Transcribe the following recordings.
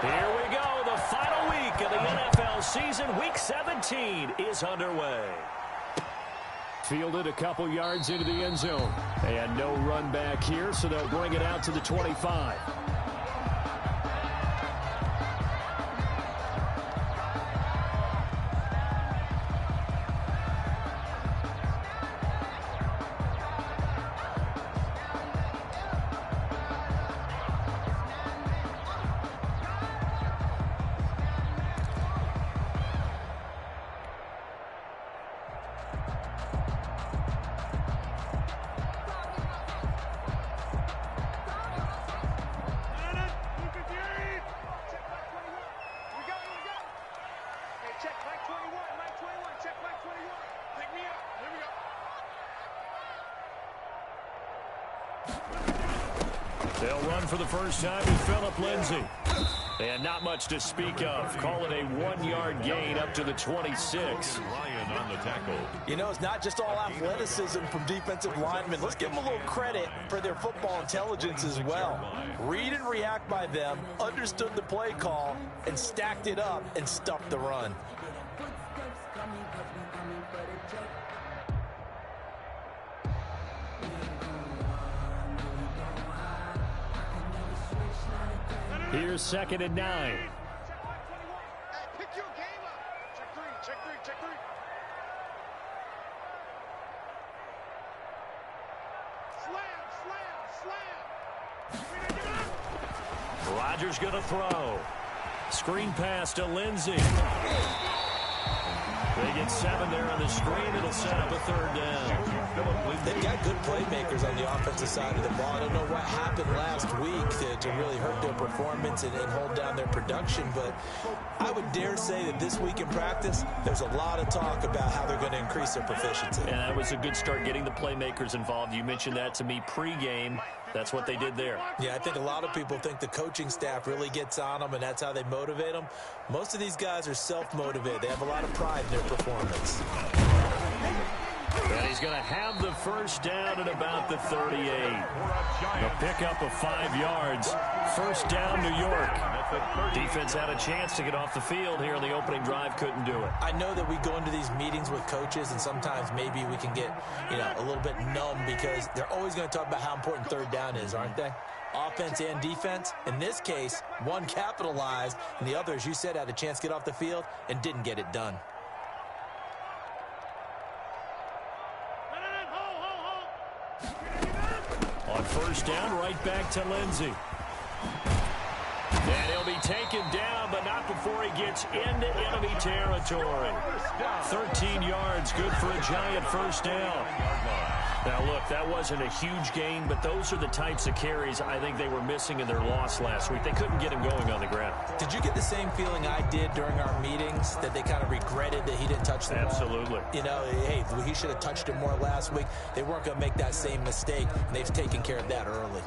Here we go. The final week of the NFL season. Week 17 is underway. Fielded a couple yards into the end zone. And no run back here, so they'll bring it out to the 25. They'll run for the first time with Phillip Lindsay. And not much to speak of. Call it a 1-yard gain up to the 26. Ryan on the tackle. You know, it's not just all athleticism from defensive linemen. Let's give them a little credit for their football intelligence as well. Read and react by them, understood the play call, and stacked it up and stuffed the run. Here's 2nd and 9. Hey, pick your game up. Check three, check three, check three. Slam. Rodgers going to throw. Screen pass to Lindsay. They get 7 there on the screen. It'll set up a 3rd down. They've got good playmakers on the offensive side of the ball. I don't know what happened last week to really hurt their performance and hold down their production, but I would dare say that this week in practice, there's a lot of talk about how they're going to increase their proficiency. And that was a good start getting the playmakers involved. You mentioned that to me pregame. That's what they did there. Yeah, I think a lot of people think the coaching staff really gets on them, and that's how they motivate them. Most of these guys are self-motivated. They have a lot of pride in their performance. And he's going to have the first down at about the 38. A pickup of 5 yards. First down, New York. Defense had a chance to get off the field here on the opening drive. Couldn't do it. I know that we go into these meetings with coaches, and sometimes maybe we can get, a little bit numb because they're always going to talk about how important 3rd down is, aren't they? Offense and defense. In this case, one capitalized, and the other, as you said, had a chance to get off the field and didn't get it done. On first down, right back to Lindsay. And he'll be taken down, but not before he gets into enemy territory. 13 yards, good for a giant first down. Now, look, that wasn't a huge gain, but those are the types of carries I think they were missing in their loss last week. They couldn't get him going on the ground. Did you get the same feeling I did during our meetings, that they kind of regretted that he didn't touch the ball? Absolutely. Hey, he should have touched it more last week. They weren't going to make that same mistake, and they've taken care of that early.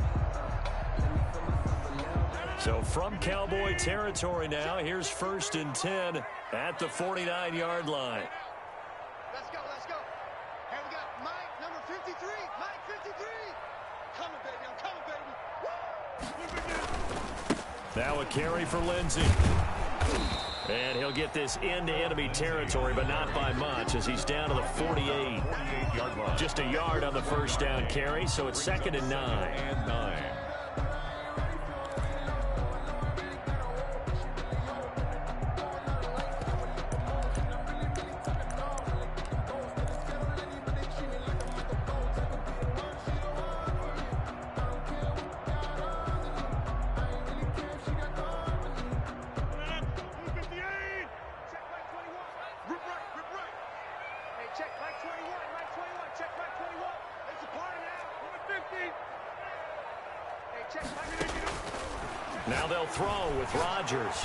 So from Cowboy territory now, here's 1st and 10 at the 49-yard line. Let's go, let's go. Here we got Mike, number 53. Mike, 53. Coming, baby, I'm coming, baby. Woo! Now a carry for Lindsay. And he'll get this into enemy territory, but not by much as he's down to the 48. Just a yard on the first down carry, so it's 2nd and 9. Now they'll throw with Rodgers.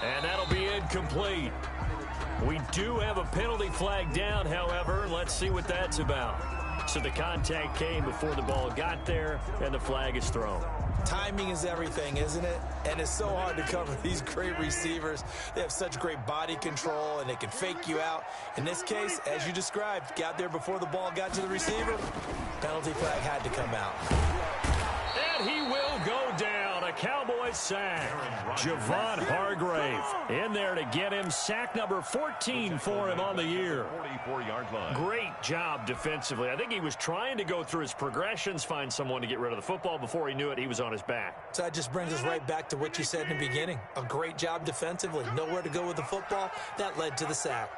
And that'll be incomplete. We do have a penalty flag down, however. Let's see what that's about. So the contact came before the ball got there, and the flag is thrown. Timing is everything, isn't it? And it's so hard to cover these great receivers. They have such great body control, and they can fake you out. In this case, as you described, got there before the ball got to the receiver. Penalty flag had to come out. And he will go down. Cowboys sack. Javon Hargrave in there to get him. Sack number 14 for him on the year. 44-yard line. Great job defensively. I think he was trying to go through his progressions, find someone to get rid of the football. Before he knew it, he was on his back. So that just brings us right back to what you said in the beginning. A great job defensively. Nowhere to go with the football. That led to the sack.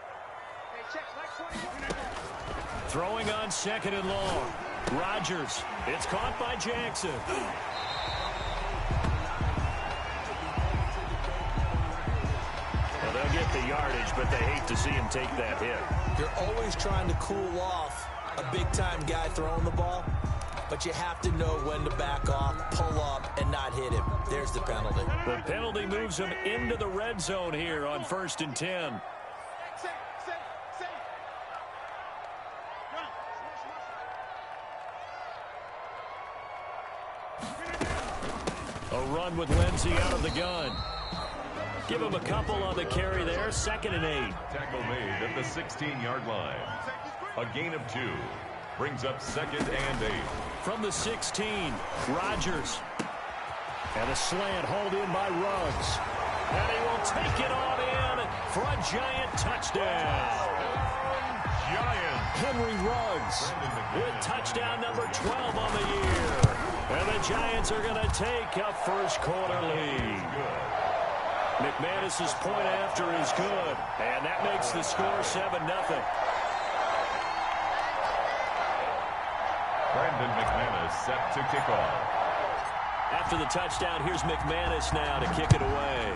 Throwing on 2nd and long. Rodgers. It's caught by Jackson. Well, they'll get the yardage, but they hate to see him take that hit. You're always trying to cool off a big-time guy throwing the ball, but you have to know when to back off, pull up, and not hit him. There's the penalty. The penalty moves him into the red zone here on 1st and 10. A run with Lindsey out of the gun. Give him a couple on the carry there. 2nd and 8. Tackle made at the 16-yard line. A gain of 2. Brings up 2nd and 8. From the 16, Rodgers. And a slant hauled in by Ruggs. And he will take it on in for a Giant touchdown. Giant. Henry Ruggs with touchdown number 12 on the year. And the Giants are going to take a first-quarter lead. McManus's point after is good, and that makes the score 7-0. Brandon McManus set to kick off. After the touchdown, here's McManus now to kick it away.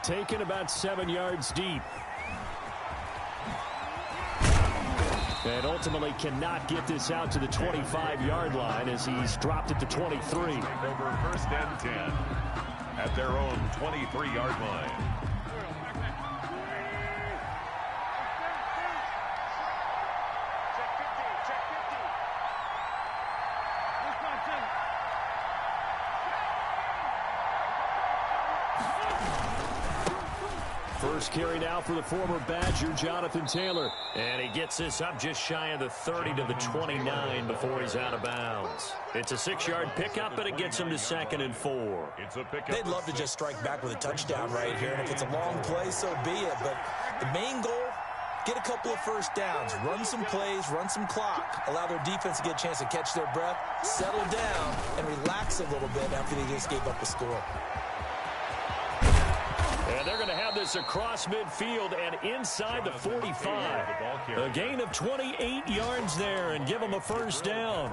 Taken about 7 yards deep. And ultimately cannot get this out to the 25-yard line as he's dropped it to 23. Over 1st and 10 at their own 23-yard line. First carry now for the former Badger, Jonathan Taylor. And he gets this up just shy of the 30 to the 29 before he's out of bounds. It's a 6-yard pickup, but it gets him to 2nd and 4. It's a pickup. They'd love to just strike back with a touchdown right here, and if it's a long play, so be it. But the main goal, get a couple of first downs, run some plays, run some clock, allow their defense to get a chance to catch their breath, settle down, and relax a little bit after they just gave up a score. And they're going to have this across midfield and inside the 45. A gain of 28 yards there and give them a first down.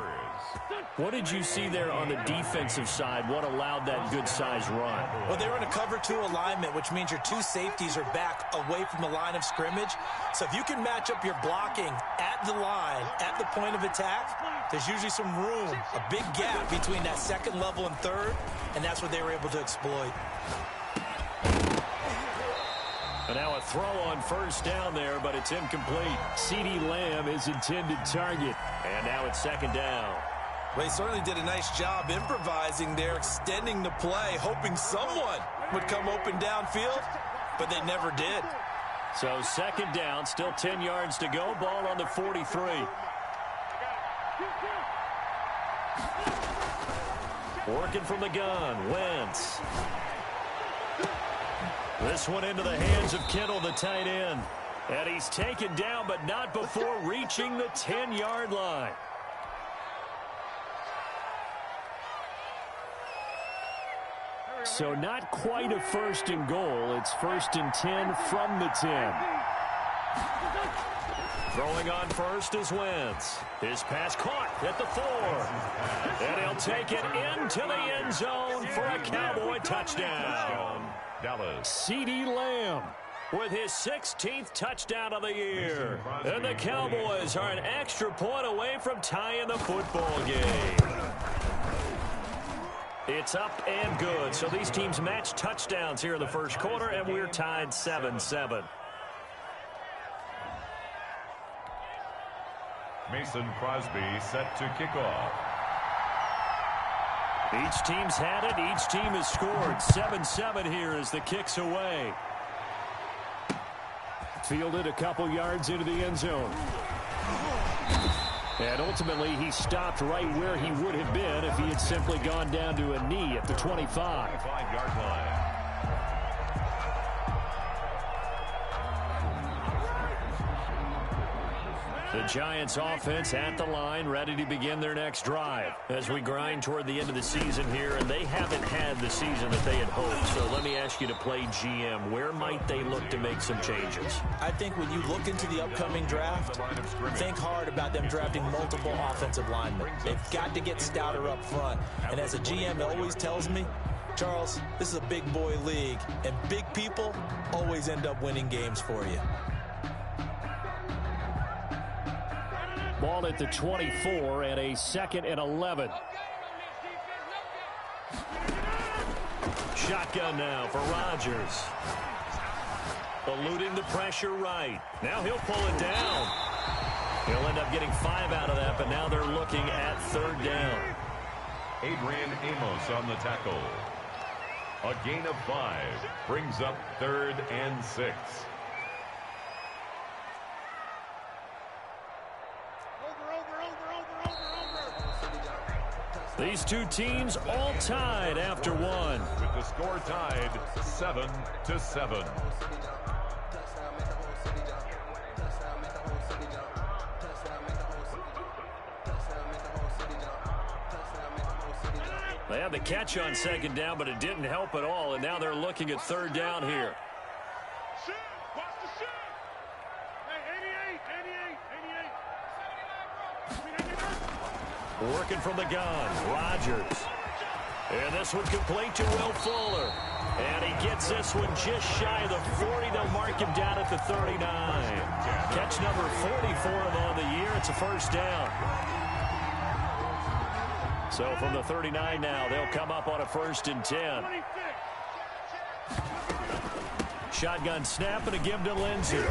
What did you see there on the defensive side? What allowed that good-sized run? Well, they were in a cover 2 alignment, which means your 2 safeties are back away from the line of scrimmage. So if you can match up your blocking at the line, at the point of attack, there's usually some room, a big gap between that 2nd level and 3rd, and that's what they were able to exploit. And now a throw on first down there, but it's incomplete. CeeDee Lamb is intended target. And now it's 2nd down. Well, he certainly did a nice job improvising there, extending the play, hoping someone would come open downfield, but they never did. So 2nd down, still 10 yards to go. Ball on the 43. Working from the gun, Wentz. This one into the hands of Kittle, the tight end. And he's taken down, but not before reaching the 10-yard line. So not quite a 1st and goal. It's 1st and 10 from the 10. Throwing on first is Wentz. His pass caught at the 4. And he'll take it into the end zone for a Cowboy touchdown. Dallas. CeeDee Lamb with his 16th touchdown of the year. And the Cowboys are an extra point away from tying the football game. It's up and good. So these teams match touchdowns here in the first quarter, and we're tied 7-7. Mason Crosby set to kick off. Each team's had it. Each team has scored. 7-7 here as the kick's away. Fielded a couple yards into the end zone. And ultimately, he stopped right where he would have been if he had simply gone down to a knee at the 25. 25-yard line. The Giants offense at the line, ready to begin their next drive as we grind toward the end of the season here, and they haven't had the season that they had hoped. So let me ask you to play GM. Where might they look to make some changes? I think when you look into the upcoming draft, think hard about them drafting multiple offensive linemen. They've got to get stouter up front. And as a GM always tells me, Charles, this is a big boy league, and big people always end up winning games for you. Ball at the 24 and a 2nd and 11. Shotgun now for Rodgers. Eluding the pressure right. Now he'll pull it down. He'll end up getting 5 out of that, but now they're looking at 3rd down. Adrian Amos on the tackle. A gain of 5 brings up 3rd and 6. These two teams all tied after one. With the score tied 7-7. They had the catch on 2nd down, but it didn't help at all, and now they're looking at 3rd down here. Working from the gun, Rodgers. And this one complete to Will Fuller. And he gets this one just shy of the 40. They'll mark him down at the 39. Catch number 40 for him on the year. It's a 1st down. So from the 39 now, they'll come up on a 1st and 10. Shotgun snap and a give to Lindsey.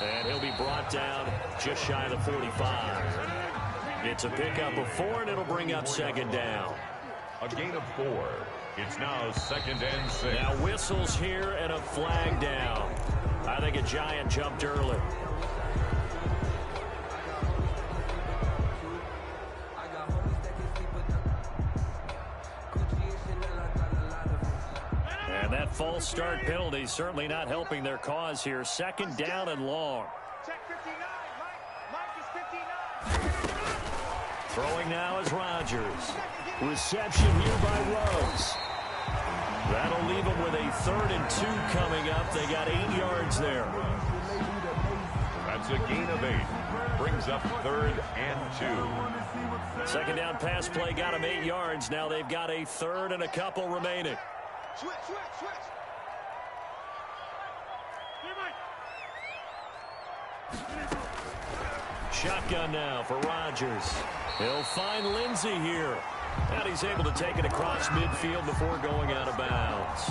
And he'll be brought down just shy of the 45. It's a pickup of 4, and it'll bring up 2nd down. A gain of 4. It's now 2nd and 6. Now whistles here and a flag down. I think a Giant jumped early. And that false start penalty certainly not helping their cause here. 2nd down and long. Throwing now is Rodgers. Reception here by Rose. That'll leave them with a 3rd and 2 coming up. They got 8 yards there. That's a gain of 8. Brings up 3rd and 2. 2nd down pass play got them 8 yards. Now they've got a 3rd and a couple remaining. Switch. Shotgun now for Rodgers. He'll find Lindsey here. And he's able to take it across midfield before going out of bounds.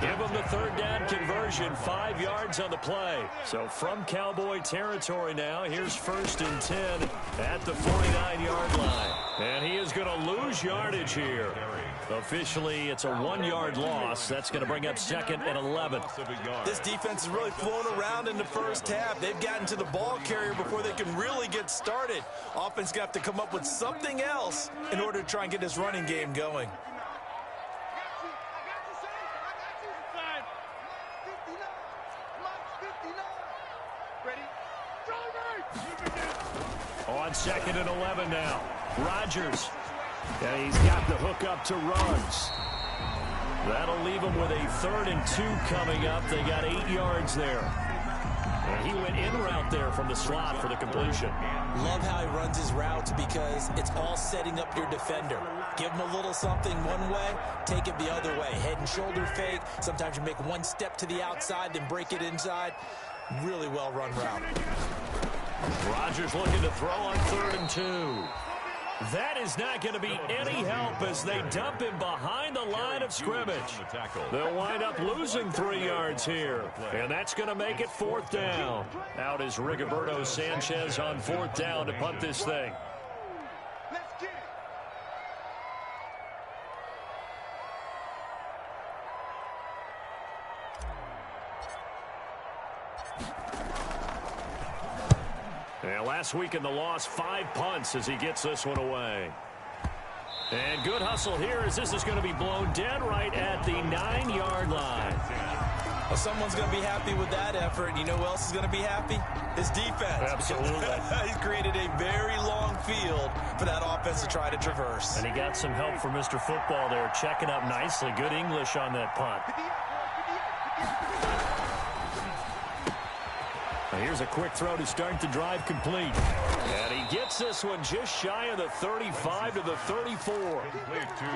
Give him the 3rd down conversion, 5 yards on the play. So from Cowboy territory now, here's 1st and 10 at the 49-yard line. And he is going to lose yardage here. Officially, it's a 1-yard loss. That's going to bring up 2nd and 11. This defense has really flown around in the first half. They've gotten to the ball carrier before they can really get started. Offense got to come up with something else in order to try and get this running game going. On 2nd and 11 now. Rodgers. And he's got the hook up to Ruggs. That'll leave him with a 3rd and 2 coming up. They got 8 yards there. And he went in route there from the slot for the completion. Love how he runs his routes because it's all setting up your defender. Give him a little something one way, take it the other way. Head and shoulder fake. Sometimes you make one step to the outside, then break it inside. Really well run route. Rodgers looking to throw on 3rd and 2. That is not going to be any help as they dump him behind the line of scrimmage. They'll wind up losing 3 yards here, and that's going to make it 4th down. Out is Rigoberto Sanchez on 4th down to punt this thing. And last week in the loss, 5 punts as he gets this one away. And good hustle here as this is going to be blown dead right at the 9-yard line. Well, someone's going to be happy with that effort. You know who else is going to be happy? His defense. Absolutely. He's created a very long field for that offense to try to traverse. And he got some help from Mr. Football there, checking up nicely. Good English on that punt. Now here's a quick throw to start the drive complete. And he gets this one just shy of the 35 to the 34.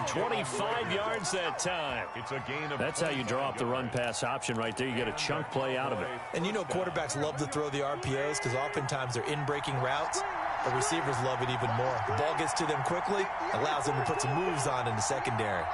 25 yards that time. It's a gain of That's how you draw up the run-pass option right there. You get a chunk play out of it. And you know quarterbacks love to throw the RPOs because oftentimes they're in-breaking routes. But receivers love it even more. The ball gets to them quickly, allows them to put some moves on in the secondary.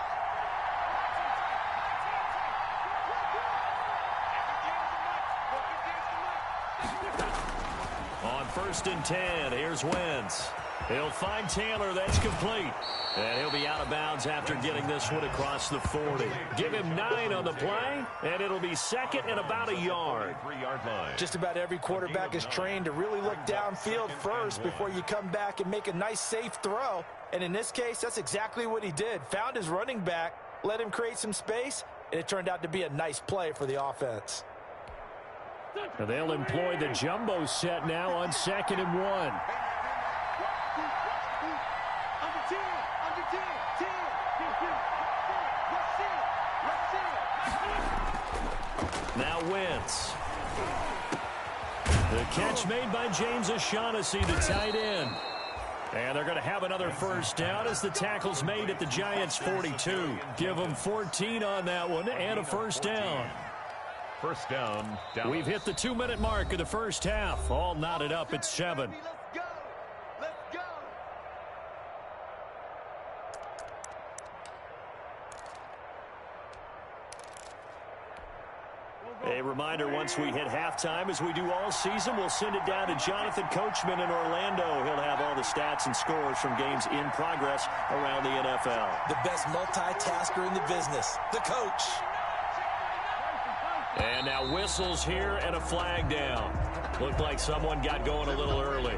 On 1st and 10, here's Wentz. He'll find Taylor. That's complete. And he'll be out of bounds after getting this one across the 40. Give him 9 on the play, and it'll be second and about a yard. 3-yard line. Just about every quarterback is trained to really look downfield first before you come back and make a nice, safe throw. And in this case, that's exactly what he did. Found his running back, let him create some space, and it turned out to be a nice play for the offense. And they'll employ the jumbo set now on 2nd and 1. Now Wentz. The catch made by James O'Shaughnessy, the tight end. And they're going to have another first down as the tackle's made at the Giants' 42. Give them 14 on that one and a first down. First down, Dallas. We've hit the 2-minute mark of the first half. All knotted up at 7. Let's go. Let's go. A reminder, once we hit halftime, as we do all season, we'll send it down to Jonathan Coachman in Orlando. He'll have all the stats and scores from games in progress around the NFL. The best multitasker in the business, the coach. And now whistles here and a flag down. Looked like someone got going a little early.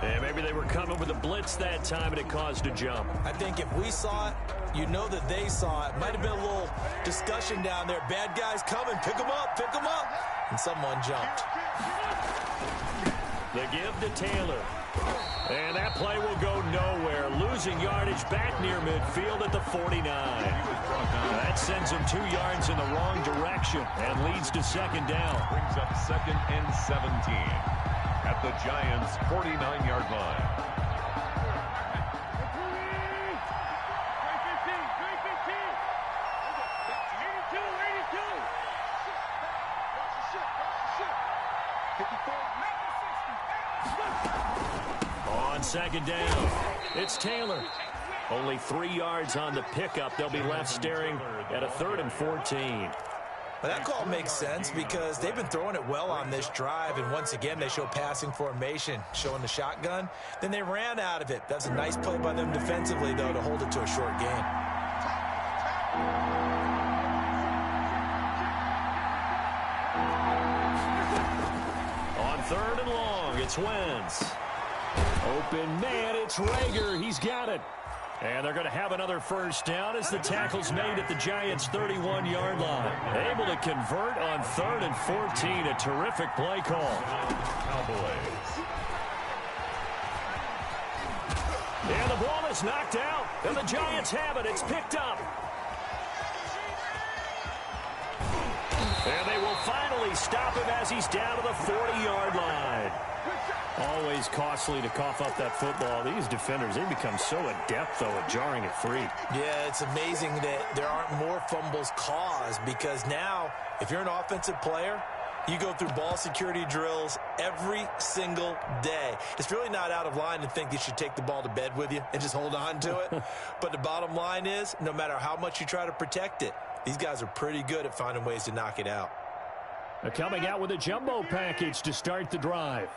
And maybe they were coming with a blitz that time and it caused a jump. I think if we saw it, you know that they saw it. Might have been a little discussion down there. Bad guys coming. Pick them up. Pick them up. And someone jumped. The give to Taylor. And that play will go nowhere. Losing yardage back near midfield at the 49. That sends him 2 yards in the wrong direction and leads to 2nd down. Brings up 2nd and 17 at the Giants' 49-yard line. On 2nd down, it's Taylor. Only 3 yards on the pickup. They'll be left staring at a 3rd and 14. But that call makes sense because they've been throwing it well on this drive, and once again they show passing formation, showing the shotgun. Then they ran out of it. That's a nice play by them defensively, though, to hold it to a short gain. On 3rd and long, it's Wentz. Open man, it's Rager. He's got it. And they're going to have another first down as the tackle's made at the Giants' 31-yard line. Able to convert on 3rd and 14. A terrific play call. Cowboys. And the ball is knocked out. And the Giants have it. It's picked up. And they will finally stop him as he's down to the 40-yard line. Always costly to cough up that football. These defenders, they become so adept, though, at jarring it free. Yeah, it's amazing that there aren't more fumbles caused because now, if you're an offensive player, you go through ball security drills every single day. It's really not out of line to think you should take the ball to bed with you and just hold on to it. But the bottom line is, no matter how much you try to protect it, these guys are pretty good at finding ways to knock it out. They're coming out with a jumbo package to start the drive.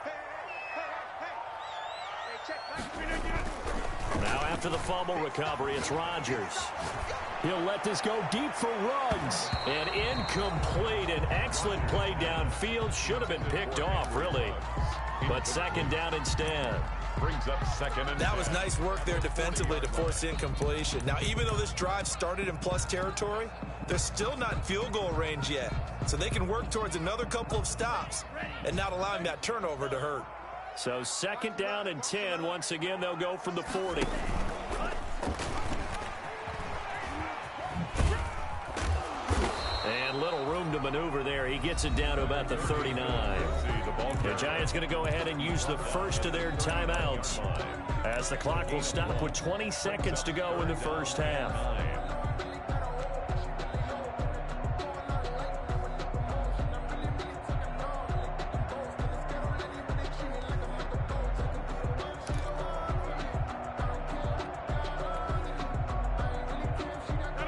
Now after the fumble recovery, it's Rodgers. He'll let this go deep for Ruggs. And incomplete. An excellent play downfield. Should have been picked off, really. But second down instead. Brings up second and That was nice work there defensively to force incompletion. Now, even though this drive started in plus territory, they're still not in field goal range yet. So they can work towards another couple of stops and not allowing that turnover to hurt. So second down and 10. Once again, they'll go from the 40. And little room to maneuver there. He gets it down to about the 39. The Giants going to go ahead and use the first of their timeouts as the clock will stop with 20 seconds to go in the first half.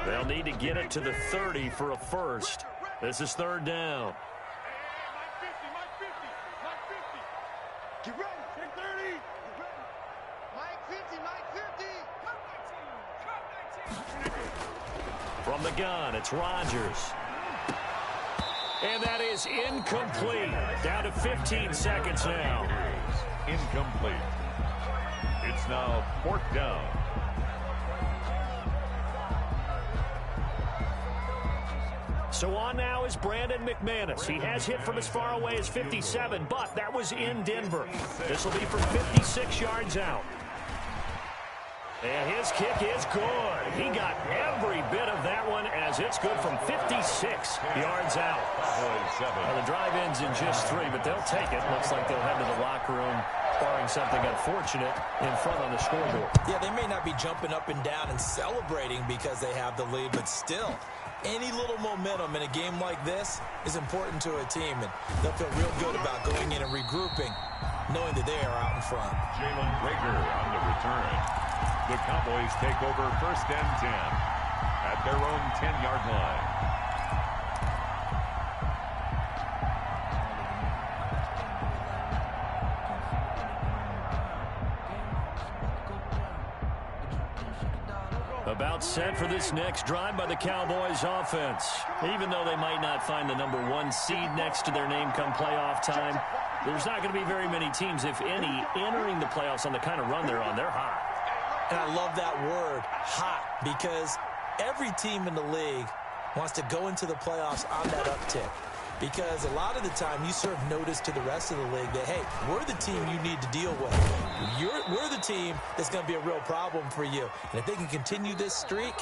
They'll need to get it to the 30 for a first. This is third down. Get ready. Take 30. Mike 50, Mike 50. From the gun, it's Rodgers. And that is incomplete. Down to 15 seconds now. Incomplete. It's now fourth down. So on now is Brandon McManus. He has hit from as far away as 57, but that was in Denver. This will be from 56 yards out. And his kick is good. He got every bit of that one as it's good from 56 yards out. Well, the drive ends in just 3, but they'll take it. Looks like they'll head to the locker room, barring something unfortunate, in front on the scoreboard. Yeah, they may not be jumping up and down and celebrating because they have the lead, but still, any little momentum in a game like this is important to a team, and they'll feel real good about going in and regrouping, knowing that they are out in front. Jalen Rager on the return. The Cowboys take over first and 10 at their own 10-yard line. About set for this next drive by the Cowboys offense. Even though they might not find the #1 seed next to their name come playoff time, there's not going to be very many teams, if any, entering the playoffs on the kind of run they're on. They're hot. And I love that word, hot, because every team in the league wants to go into the playoffs on that uptick. Because a lot of the time you serve notice to the rest of the league that, hey, we're the team you need to deal with. We're the team that's going to be a real problem for you. And if they can continue this streak,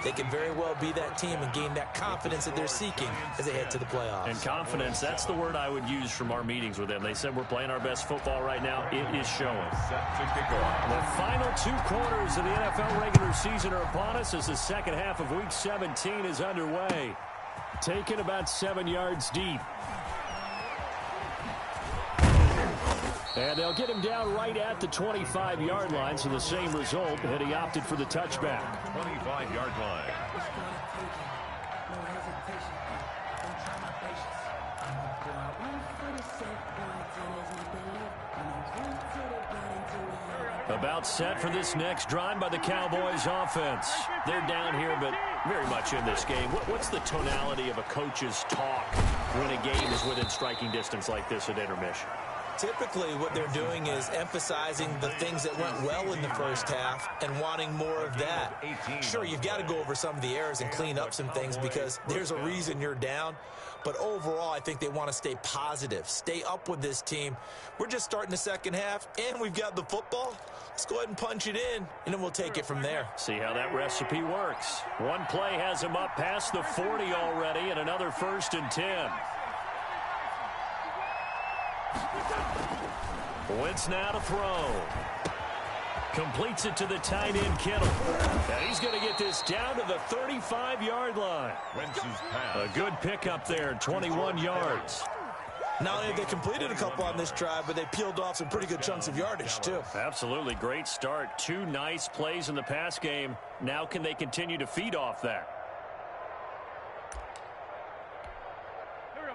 they can very well be that team and gain that confidence that they're seeking as they head to the playoffs. And confidence, that's the word I would use from our meetings with them. They said we're playing our best football right now. It is showing. The final 2 quarters of the NFL regular season are upon us as the second half of Week 17 is underway. Taken about 7 yards deep. And they'll get him down right at the 25-yard line, so the same result, and he opted for the touchback. 25-yard line. About set for this next drive by the Cowboys offense. They're down here, but very much in this game. What's the tonality of a coach's talk when a game is within striking distance like this at intermission? Typically, what they're doing is emphasizing the things that went well in the first half and wanting more of that. Sure, you've got to go over some of the errors and clean up some things because there's a reason you're down. But overall, I think they want to stay positive, stay up with this team. We're just starting the second half, and we've got the football. Let's go ahead and punch it in, and then we'll take it from there. See how that recipe works. One play has him up past the 40 already, and another 1st and 10. Wentz now to throw. Completes it to the tight end, Kittle. And he's going to get this down to the 35-yard line. Wentz's pass. A good pickup there, 21 yards. Not only have they completed a couple on this drive, but they peeled off some pretty good chunks of yardage, too. Absolutely. Great start. 2 nice plays in the pass game. Now can they continue to feed off that?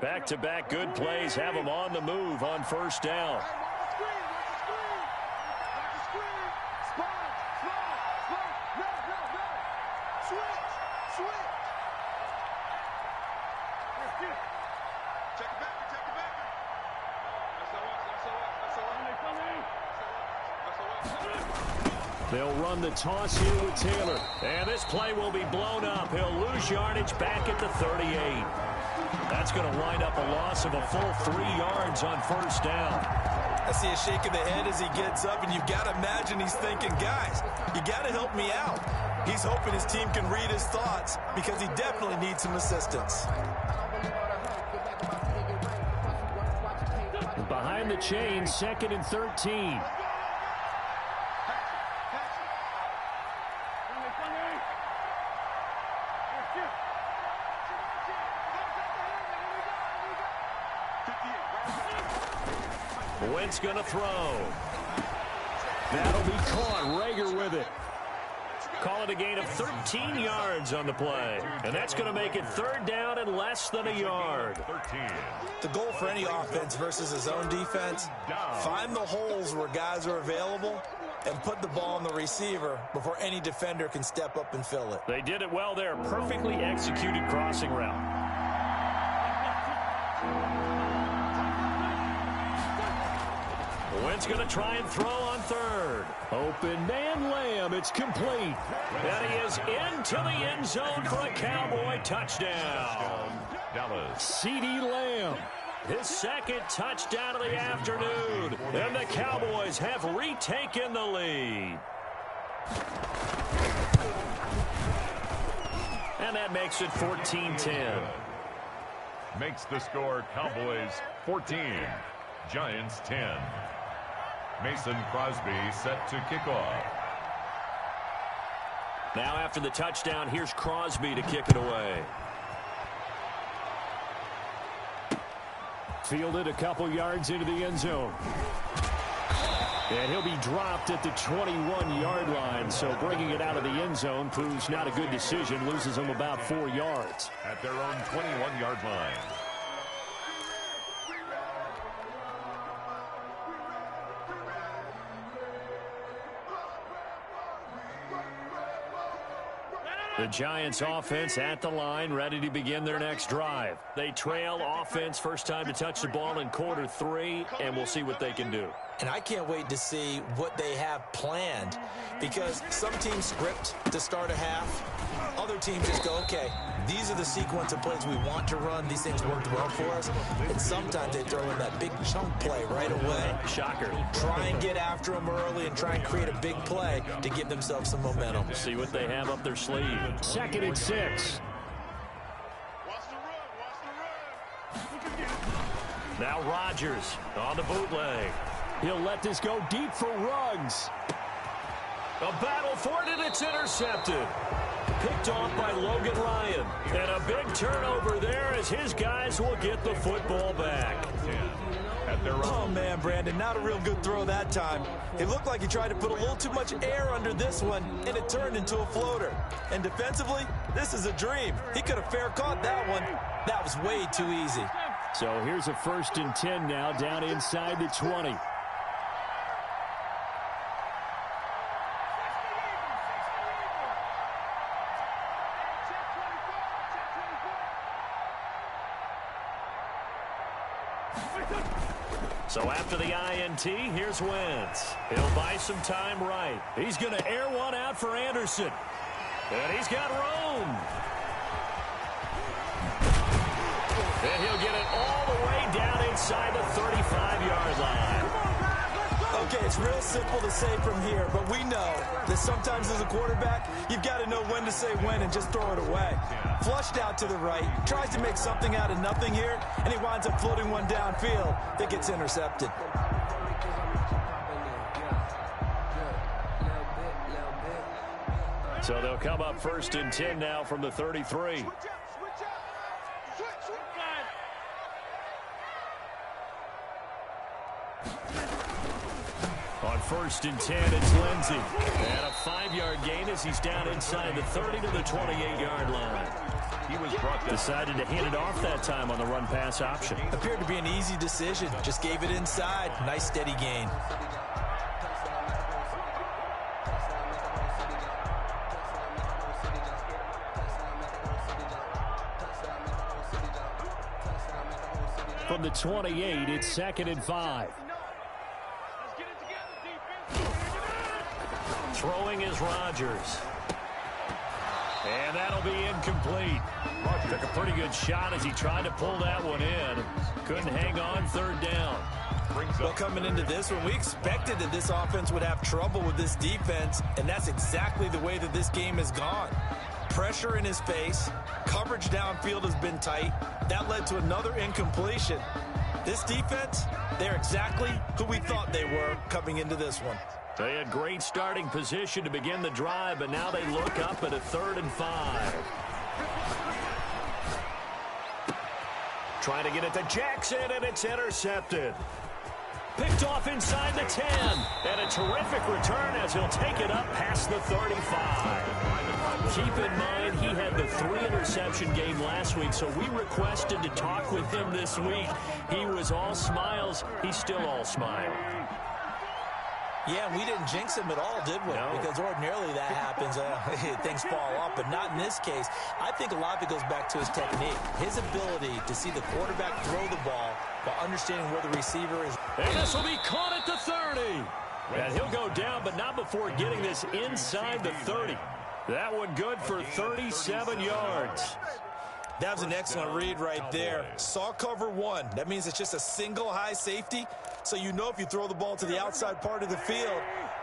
Back-to-back good plays have them on the move on first down. Watch the screen. Watch the screen. Watch the screen. Spot. Switch. Check it back. They'll run the toss here with Taylor. And this play will be blown up. He'll lose yardage back at the 38. That's going to wind up a loss of a full 3 yards on first down. I see a shake of the head as he gets up, and you've got to imagine he's thinking, guys, you got to help me out. He's hoping his team can read his thoughts because he definitely needs some assistance. Behind the chain, 2nd and 13. Wentz going to throw. That'll be caught. Rager with it. Call it a gain of 13 yards on the play. And that's going to make it 3rd down and less than a yard. The goal for any offense versus his own defense, find the holes where guys are available and put the ball on the receiver before any defender can step up and fill it. They did it well there. Perfectly executed crossing route. Wentz going to try and throw on 3rd. Open man Lamb. It's complete. And he is into the end zone for a Cowboy touchdown. Dallas. CeeDee Lamb. His 2nd touchdown of the afternoon. And the Cowboys have retaken the lead. And that makes it 14-10. Makes the score Cowboys 14, Giants 10. Mason Crosby set to kick off. Now after the touchdown, here's Crosby to kick it away. Fielded a couple yards into the end zone. And he'll be dropped at the 21-yard line, so bringing it out of the end zone proves not a good decision, loses him about 4 yards. At their own 21-yard line. The Giants offense at the line, ready to begin their next drive. They trail offense, first time to touch the ball in quarter 3, and we'll see what they can do. And I can't wait to see what they have planned, because some teams script to start a half. Other teams just go, okay, these are the sequence of plays we want to run. These things worked well for us. And sometimes they throw in that big chunk play right away. Shocker. Try and get after them early and try and create a big play to give themselves some momentum. See what they have up their sleeve. 2nd and 6. Now Rodgers on the bootleg. He'll let this go deep for Ruggs. A battle for it, and it's intercepted. Picked off by Logan Ryan. And a big turnover there as his guys will get the football back. Oh, man, Brandon, not a real good throw that time. It looked like he tried to put a little too much air under this one, and it turned into a floater. And defensively, this is a dream. He could have fair caught that one. That was way too easy. So here's a 1st and 10 now, down inside the 20. So after the INT, here's Wentz. He'll buy some time right. He's going to air one out for Anderson. And he's got room. And he'll get it all the way down inside the 35-yard line. Okay, it's real simple to say from here, but we know that sometimes as a quarterback, you've got to know when to say when and just throw it away. Flushed out to the right, tries to make something out of nothing here, and he winds up floating one downfield that gets intercepted. So they'll come up 1st and 10 now from the 33. On 1st and 10, it's Lindsey. And a 5-yard gain as he's down inside the 30 to the 28-yard line. He was decided to hand it off that time on the run-pass option. Appeared to be an easy decision. Just gave it inside. Nice steady gain. from the 28. It's 2nd and 5. Throwing is Rodgers. And that'll be incomplete. Took a pretty good shot as he tried to pull that one in. Couldn't hang on, 3rd down. Well, coming into this one, we expected that this offense would have trouble with this defense, and that's exactly the way that this game has gone. Pressure in his face, coverage downfield has been tight. That led to another incompletion. This defense, they're exactly who we thought they were coming into this one. They had great starting position to begin the drive, but now they look up at a 3rd and 5. Trying to get it to Jackson, and it's intercepted. Picked off inside the 10. And a terrific return as he'll take it up past the 35. Keep in mind, he had the 3-interception game last week, so we requested to talk with him this week. He was all smiles. He's still all smile. Yeah, we didn't jinx him at all, did we? No. Because ordinarily that happens. Things fall off, but not in this case. I think a lot of it goes back to his technique. His ability to see the quarterback throw the ball while understanding where the receiver is. And this will be caught at the 30. And he'll go down, but not before getting this inside the 30. That one good for 37 yards. That was an excellent read right there. Saw cover 1. That means it's just a single high safety. So you know if you throw the ball to the outside part of the field,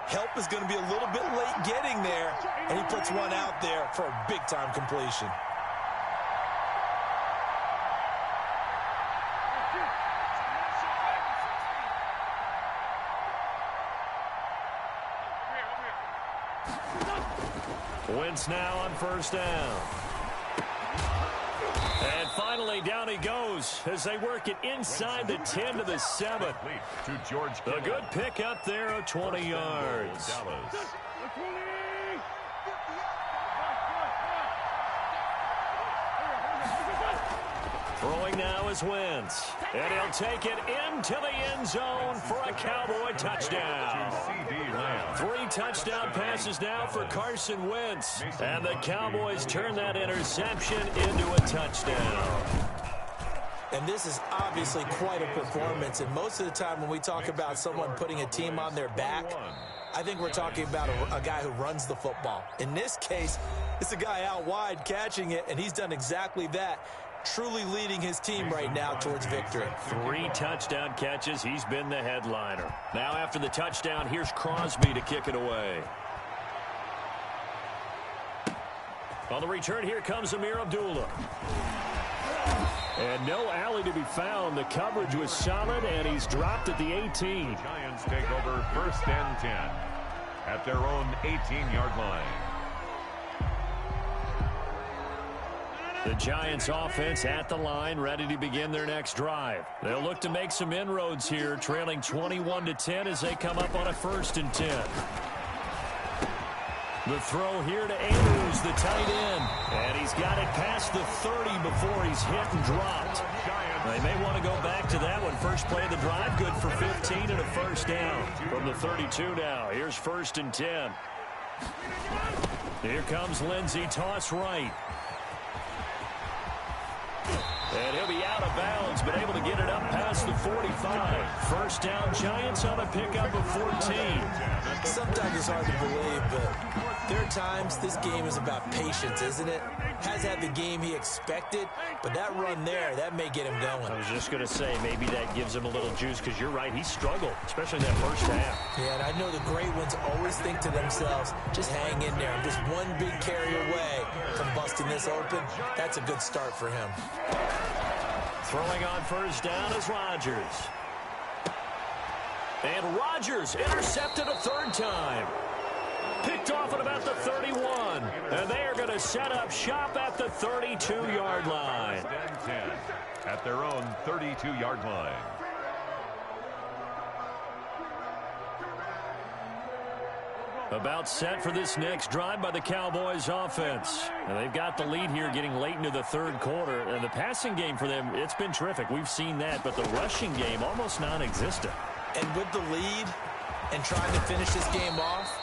help is going to be a little bit late getting there. And he puts one out there for a big-time completion. Wentz now on 1st down. And finally, down he goes as they work it inside the 10 to the 7. A good pick up there of 20 yards. Throwing now is Wentz. And he'll take it into the end zone for a Cowboy touchdown. 3 touchdown passes now for Carson Wentz. And the Cowboys turn that interception into a touchdown. And this is obviously quite a performance. And most of the time when we talk about someone putting a team on their back, I think we're talking about a guy who runs the football. In this case, it's a guy out wide catching it, and he's done exactly that. Truly leading his team right now towards victory. 3 touchdown catches. He's been the headliner. Now after the touchdown, here's Crosby to kick it away. On the return, here comes Amir Abdullah. And no alley to be found. The coverage was solid, and he's dropped at the 18. The Giants take over 1st and 10 at their own 18-yard line. The Giants offense at the line, ready to begin their next drive. They'll look to make some inroads here, trailing 21-10 as they come up on a 1st and 10. The throw here to Andrews, the tight end. And he's got it past the 30 before he's hit and dropped. They may want to go back to that one. First play of the drive, good for 15 and a 1st down. From the 32 now, here's 1st and 10. Here comes Lindsey, toss right. And he'll be out of bounds, but able to get it up past the 45. 1st down, Giants on a pickup of 14. Sometimes it's hard to believe, but there are times this game is about patience, isn't it? Has had the game he expected, but that run there, that may get him going. I was just going to say, maybe that gives him a little juice, because you're right, he struggled, especially in that 1st half. Yeah, and I know the great ones always think to themselves, just hang in there. Just one big carry away from busting this open. That's a good start for him. Throwing on 1st down is Rodgers. And Rodgers intercepted a 3rd time. Picked off at about the 31. And they are going to set up shop at the 32-yard line. 10 at their own 32-yard line. About set for this next drive by the Cowboys offense. And they've got the lead here getting late into the 3rd quarter. And the passing game for them, it's been terrific. We've seen that, but the rushing game almost non-existent. And with the lead and trying to finish this game off,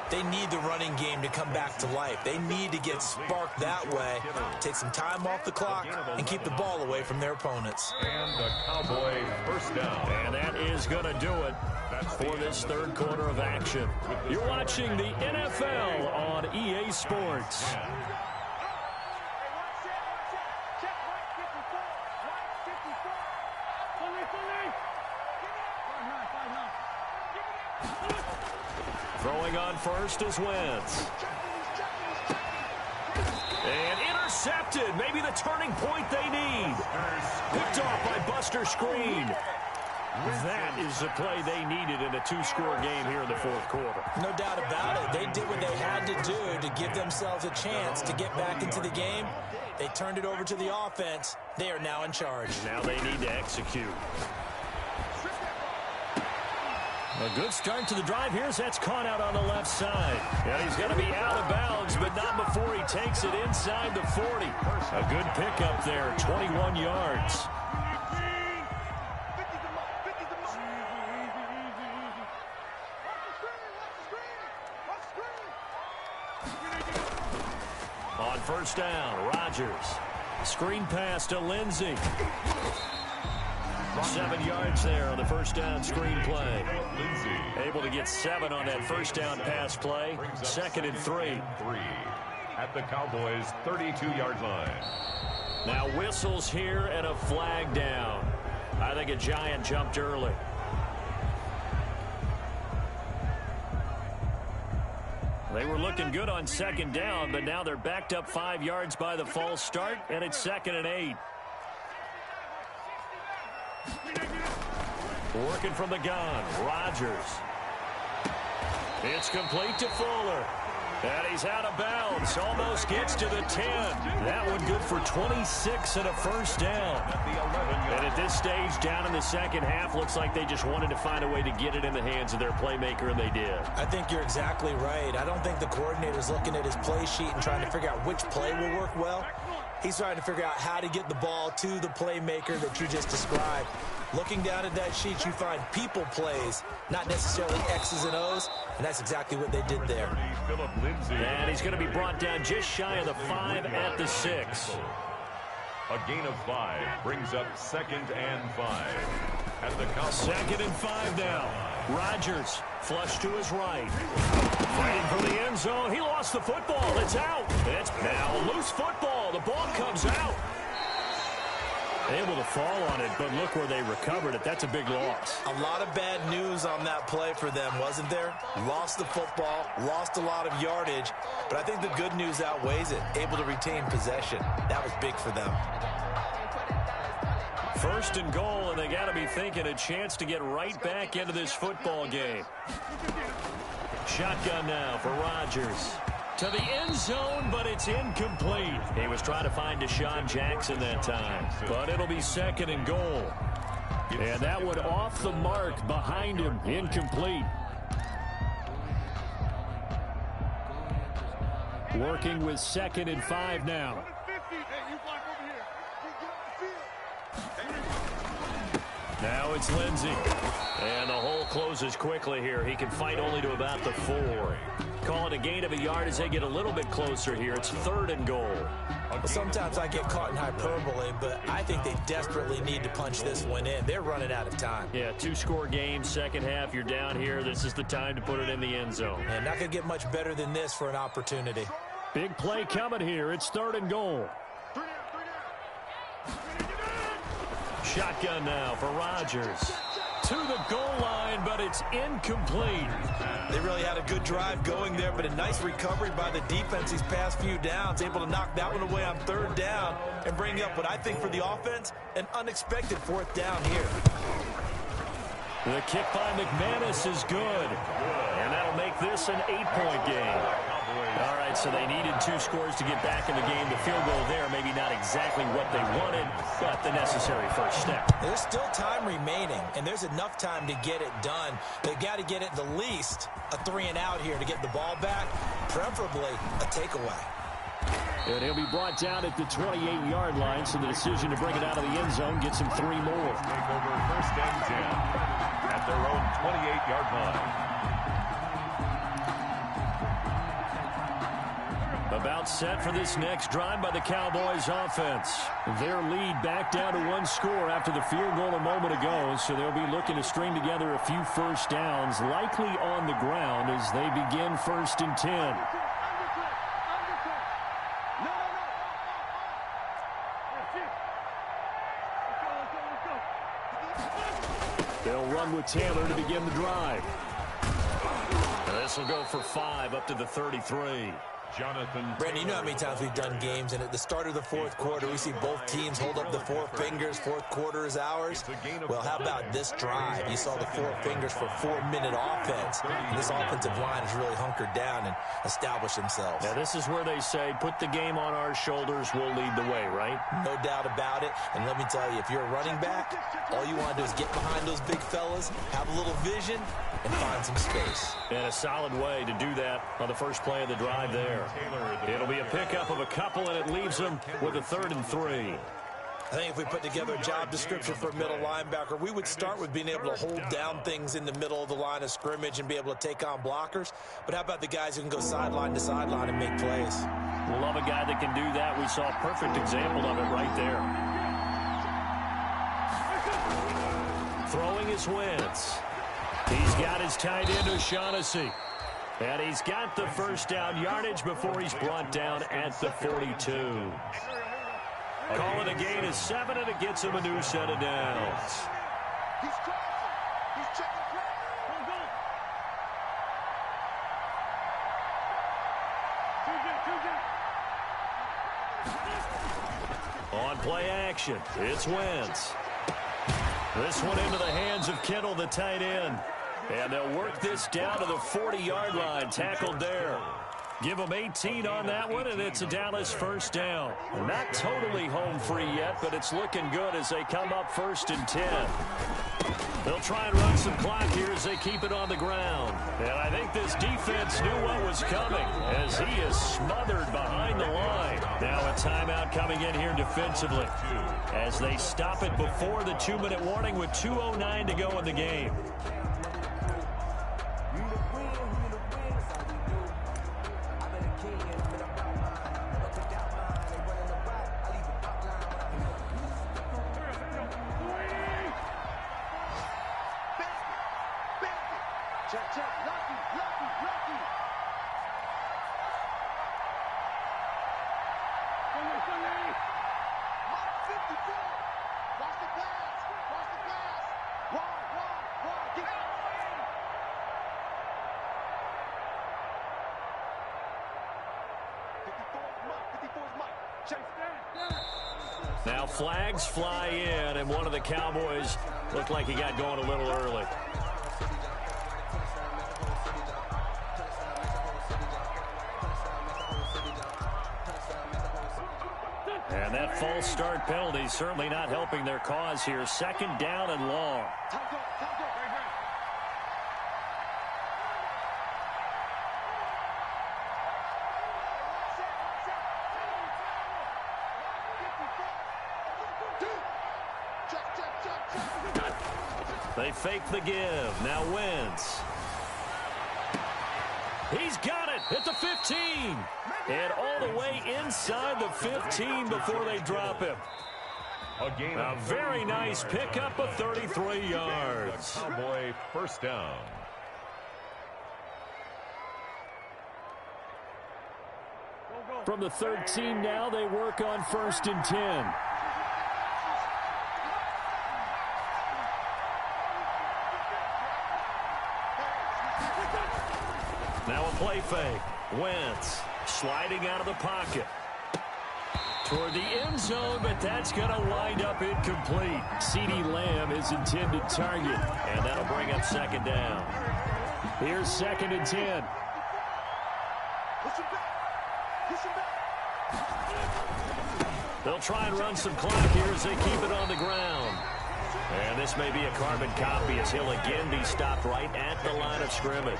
They need the running game to come back to life. They need to get sparked that way, take some time off the clock, and keep the ball away from their opponents. And the Cowboys first down. And that is going to do it for this third quarter of action. You're watching the NFL on EA Sports. Throwing on first is Wentz. And intercepted. Maybe the turning point they need. Picked off by Buster Screen. That is the play they needed in a two-score game here in the fourth quarter. No doubt about it. They did what they had to do to give themselves a chance to get back into the game. They turned it over to the offense. They are now in charge. Now they need to execute. A good start to the drive here as that's caught out on the left side. And he's going to be out of bounds, but not before he takes it inside the 40. A good pickup there, 21 yards. On first down, Rodgers. Screen pass to Lindsey. 7 yards there on the first down screen play. Able to get 7 on that first down pass play. 2nd and 3. At the Cowboys' 32-yard line. Now whistles here and a flag down. I think a Giant jumped early. They were looking good on 2nd down, but now they're backed up 5 yards by the false start, and it's 2nd and 8. Working from the gun, Rodgers. It's complete to Fuller. And he's out of bounds. Almost gets to the 10. That one good for 26 and a first down. And at this stage, down in the second half, looks like they just wanted to find a way to get it in the hands of their playmaker, and they did. I think you're exactly right. I don't think the coordinator's looking at his play sheet and trying to figure out which play will work well. He's trying to figure out how to get the ball to the playmaker that you just described. Looking down at that sheet, you find people plays, not necessarily X's and O's, and that's exactly what they did there. And he's going to be brought down just shy of the 5 at the 6. A gain of 5 brings up 2nd and 5. At the Cowboys. 2nd and 5 now. Rodgers flush to his right. Fighting for the end zone. He lost the football. It's out. It's now loose football. The ball comes out. Able to fall on it, but look where they recovered it. That's a big loss. A lot of bad news on that play for them, wasn't there? Lost the football, lost a lot of yardage, but I think the good news outweighs it. Able to retain possession. That was big for them. 1st and goal, and they got to be thinking a chance to get right back into this football game. Shotgun now for Rodgers. To the end zone, but it's incomplete. He was trying to find Deshaun Jackson that time, but it'll be 2nd and goal. And that one off the mark behind him, incomplete. Working with 2nd and 5 now. Now it's Lindsey. And the hole closes quickly here. He can fight only to about the 4. Call it a gain of a yard as they get a little bit closer here. It's 3rd and goal. Well, sometimes I get caught in hyperbole, but I think they desperately need to punch this one in. They're running out of time. Yeah, 2-score game, second half. You're down here. This is the time to put it in the end zone. And not going to get much better than this for an opportunity. Big play coming here. It's 3rd and goal. Shotgun now for Rodgers. To the goal line, but it's incomplete. They really had a good drive going there, but a nice recovery by the defense these past few downs. Able to knock that one away on 3rd down and bring up what I think for the offense, an unexpected 4th down here. The kick by McManus is good. And that'll make this an 8-point game. All right, so they needed 2 scores to get back in the game. The field goal there, maybe not exactly what they wanted, but the necessary first step. There's still time remaining, and there's enough time to get it done. They've got to get at the least a 3-and-out here to get the ball back, preferably a takeaway. And he'll be brought down at the 28-yard line, so the decision to bring it out of the end zone gets him 3 more. Take over 1st and 10 at their own 28-yard line. About set for this next drive by the Cowboys offense. Their lead back down to one score after the field goal a moment ago, so they'll be looking to string together a few first downs, likely on the ground as they begin 1st and 10. They'll run with Taylor to begin the drive. This will go for 5 up to the 33. Brandon, you know how many times we've done games, and at the start of the fourth quarter, we see both teams hold up the four fingers. Fourth quarter is ours. Well, how about this drive? You saw the four fingers for 4-minute offense. And this offensive line has really hunkered down and established themselves. Now, this is where they say, put the game on our shoulders, we'll lead the way, right? No doubt about it. And let me tell you, if you're a running back, all you want to do is get behind those big fellas, have a little vision, and find some space. And a solid way to do that on the first play of the drive there. It'll be a pickup of a couple, and it leaves them with a 3rd and 3. I think if we put together a job description for a middle linebacker, we would start with being able to hold down things in the middle of the line of scrimmage and be able to take on blockers. But how about the guys who can go sideline to sideline and make plays? Love a guy that can do that. We saw a perfect example of it right there. Throwing is Wentz. He's got his tight end, O'Shaughnessy. And he's got the first down yardage before he's brought down at the 42. Calling a gain of 7, and it gets him a new set of downs. He's crossing. He's checking play. On play action, it's Wentz. This one into the hands of Kittle, the tight end. And they'll work this down to the 40-yard line, tackled there. Give them 18 on that one, and it's a Dallas first down. Not totally home free yet, but it's looking good as they come up 1st and 10. They'll try and run some clock here as they keep it on the ground. And I think this defense knew what was coming as he is smothered behind the line. Now a timeout coming in here defensively as they stop it before the 2-minute warning with 2:09 to go in the game. Now flags fly in, and one of the Cowboys looked like he got going a little early. And that false start penalty certainly not helping their cause here. 2nd down and long. They fake the give. Now Wentz. He's got it at the 15. And all the way inside the 15 before they drop him. A very nice pickup of 33 yards. Cowboy first down. From the 13 now, they work on 1st and 10. Now a play fake. Wentz sliding out of the pocket toward the end zone, but that's going to wind up incomplete. CeeDee Lamb is intended target. And that'll bring up 2nd down. Here's 2nd and 10. They'll try and run some clock here as they keep it on the ground. And this may be a carbon copy as he'll again be stopped right at the line of scrimmage.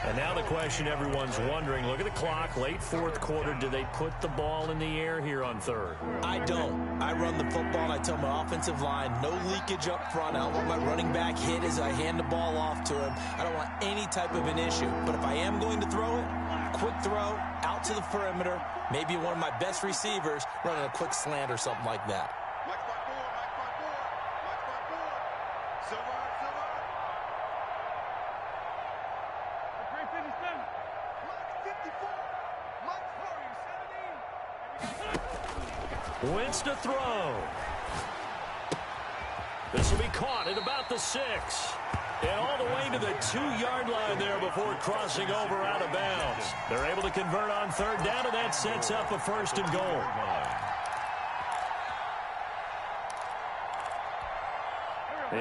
And now the question everyone's wondering, look at the clock, late 4th quarter, do they put the ball in the air here on 3rd? I don't. I run the football, and I tell my offensive line, no leakage up front. I don't want my running back hit as I hand the ball off to him. I don't want any type of an issue. But if I am going to throw it, quick throw out to the perimeter, maybe one of my best receivers running a quick slant or something like that. Wins to throw. This will be caught at about the 6. And all the way to the 2-yard line there before crossing over out of bounds. They're able to convert on third down, and that sets up a 1st and goal.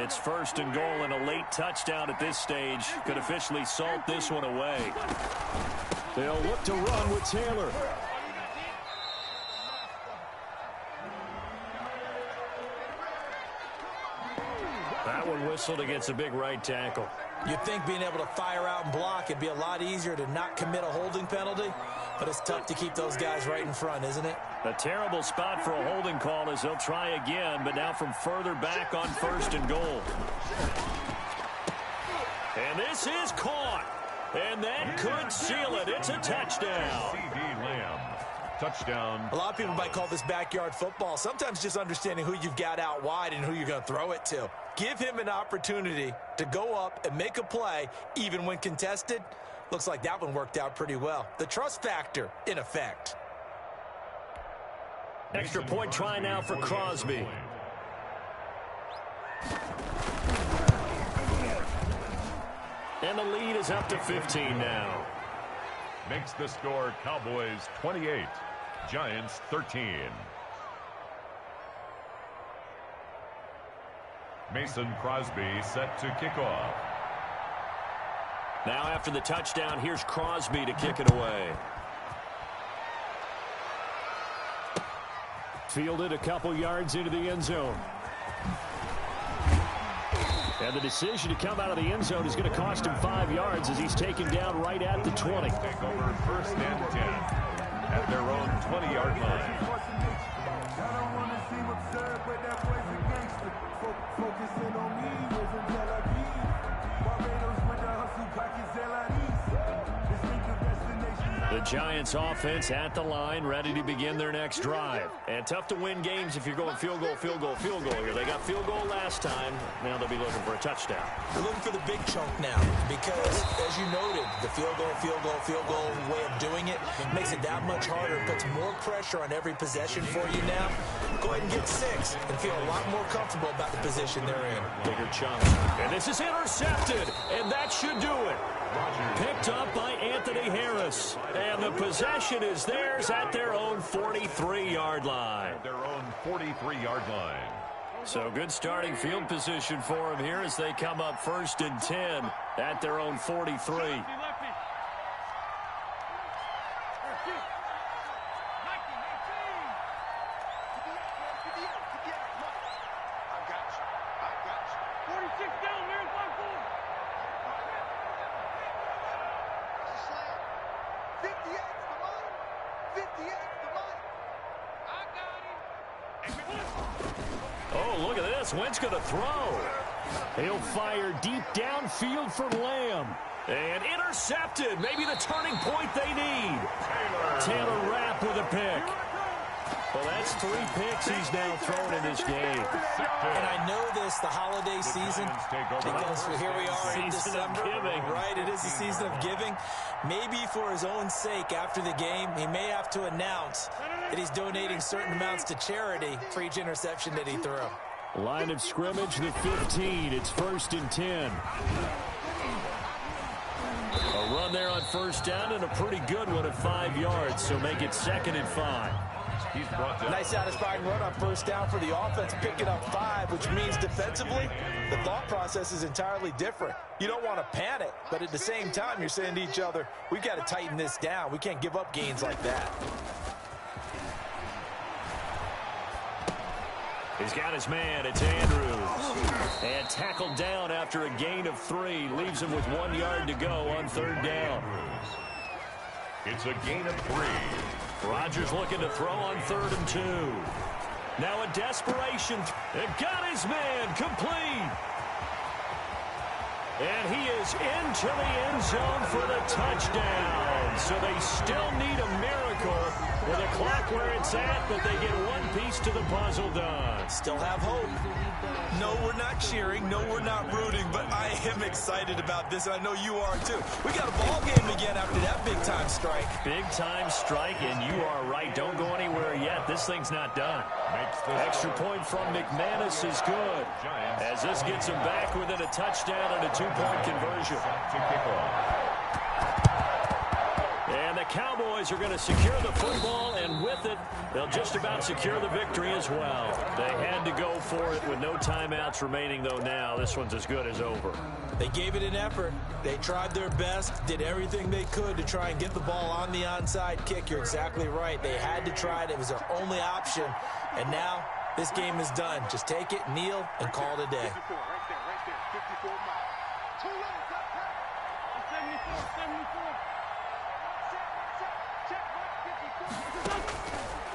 It's 1st and goal, and a late touchdown at this stage could officially salt this one away. They'll look to run with Taylor. That one whistled against a big right tackle. You'd think being able to fire out and block it'd be a lot easier to not commit a holding penalty, but it's tough to keep those guys right in front, isn't it? A terrible spot for a holding call as they'll try again, but now from further back on 1st and goal. And this is caught. And that could seal it. It's a touchdown. C.D. Lamb. Touchdown. A lot of people might call this backyard football. Sometimes just understanding who you've got out wide and who you're going to throw it to. Give him an opportunity to go up and make a play, even when contested. Looks like that one worked out pretty well. The trust factor, in effect. Extra point try now for Crosby. And the lead is up to 15 now. Makes the score Cowboys 28, Giants 13. Mason Crosby set to kick off. Now after the touchdown, here's Crosby to kick it away. Fielded a couple yards into the end zone. And the decision to come out of the end zone is going to cost him 5 yards as he's taken down right at the 20. Take over 1st and 10 at their own 20-yard line. The Giants offense at the line, ready to begin their next drive. And tough to win games if you're going field goal, field goal, field goal here. They got field goal last time. Now they'll be looking for a touchdown. They're looking for the big chunk now because, as you noted, the field goal way of doing it makes it that much harder, puts more pressure on every possession for you now. Go ahead and get 6 and feel a lot more comfortable about the position they're in. Bigger chunk. And this is intercepted, and that should do it. Picked up by Anthony Harris. And the possession is theirs at their own 43-yard line. Their own 43-yard line. So good starting field position for them here as they come up 1st and 10 at their own 43. Look at this. Wentz going to throw. He'll fire deep downfield for Lamb. And intercepted. Maybe the turning point they need. Taylor Rapp with a pick. Well, that's 3 picks he's now thrown in this game. And I know this, the holiday season, because here we are in December. Right, it is the season of giving. Maybe for his own sake after the game, he may have to announce that he's donating certain amounts to charity for each interception that he threw. Line of scrimmage, the 15. It's 1st and 10. A run there on 1st down and a pretty good one at 5 yards, so make it 2nd and 5. Nice satisfying run on 1st down for the offense, picking up 5, which means defensively, the thought process is entirely different. You don't want to panic, but at the same time, you're saying to each other, we've got to tighten this down. We can't give up gains like that. He's got his man. It's Andrews. And tackled down after a gain of 3. Leaves him with 1 yard to go on 3rd down. It's a gain of 3. Rodgers looking to throw on 3rd and 2. Now a desperation. And got his man complete. And he is into the end zone for the touchdown. So they still need a miracle with the clock where it's at, but they get one piece to the puzzle done. Still have hope. No, we're not cheering. No, we're not rooting, but I am excited about this. I know you are, too. We got a ball game again after that big-time strike. Big-time strike, and you are right. Don't go anywhere yet. This thing's not done. Extra point from McManus is good, as this gets him back within a touchdown and a two-point conversion. And the Cowboys are going to secure the football, and with it, they'll just about secure the victory as well. They had to go for it with no timeouts remaining, though now. This one's as good as over. They gave it an effort. They tried their best, did everything they could to try and get the ball on the onside kick. You're exactly right. They had to try it. It was their only option. And now this game is done. Just take it, kneel, and call it a day.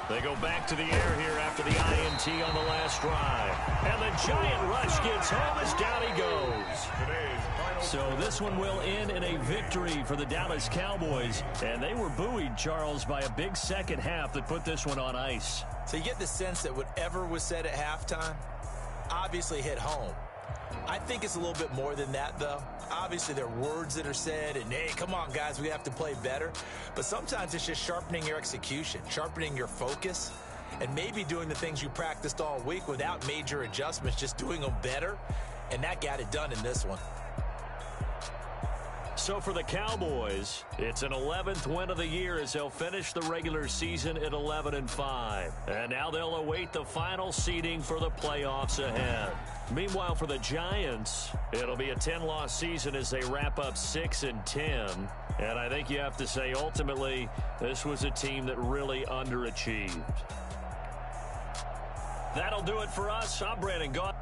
They go back to the air here after the INT on the last drive. And the giant rush gets home as down he goes. So this one will end in a victory for the Dallas Cowboys. And they were buoyed, Charles, by a big second half that put this one on ice. So you get the sense that whatever was said at halftime obviously hit home. I think it's a little bit more than that, though. Obviously, there are words that are said, and, hey, come on, guys, we have to play better. But sometimes it's just sharpening your execution, sharpening your focus, and maybe doing the things you practiced all week without major adjustments, just doing them better, and that got it done in this one. So for the Cowboys, it's an 11th win of the year as they'll finish the regular season at 11-5. And now they'll await the final seeding for the playoffs ahead. Meanwhile, for the Giants, it'll be a 10-loss season as they wrap up 6-10. And I think you have to say, ultimately, this was a team that really underachieved. That'll do it for us. I'm Brandon Gaudin.